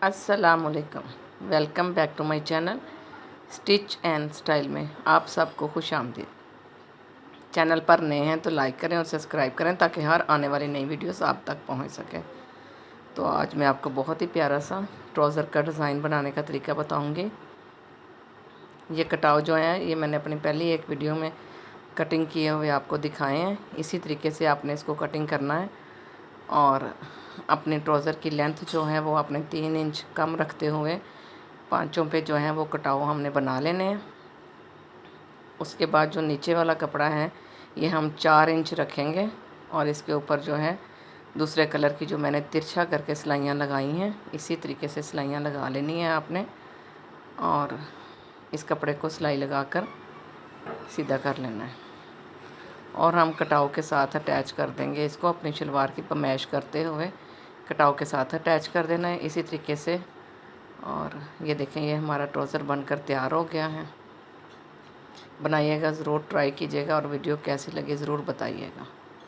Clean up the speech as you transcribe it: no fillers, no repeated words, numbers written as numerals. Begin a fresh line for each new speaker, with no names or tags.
अस्सलामुअलैकुम। Welcome back to my channel stitch and style में आप सबको खुश आमदीद। चैनल पर नए हैं तो लाइक करें और सब्सक्राइब करें ताकि हर आने वाली नई वीडियोस आप तक पहुंच सके। तो आज मैं आपको बहुत ही प्यारा सा ट्राउज़र का डिज़ाइन बनाने का तरीका बताऊंगी। ये कटाव जो है ये मैंने अपनी पहली एक वीडियो में कटिंग किए हुए आपको दिखाए हैं। इसी तरीके से आपने इसको कटिंग करना है और अपने ट्राउज़र की लेंथ जो है वो आपने 3 इंच कम रखते हुए पांचों पे जो है वो कटाव हमने बना लेने हैं। उसके बाद जो नीचे वाला कपड़ा है ये हम 4 इंच रखेंगे और इसके ऊपर जो है दूसरे कलर की जो मैंने तिरछा करके सिलाइयाँ लगाई हैं इसी तरीके से सिलाइयाँ लगा लेनी है आपने और इस कपड़े को सिलाई लगाकर सीधा कर लेना है और हम कटाव के साथ अटैच कर देंगे इसको अपनी शलवार की पमैश करते हुए कटाव के साथ अटैच कर देना है इसी तरीके से। और ये देखें ये हमारा ट्राउज़र बनकर तैयार हो गया है। बनाइएगा ज़रूर, ट्राई कीजिएगा और वीडियो कैसी लगी ज़रूर बताइएगा।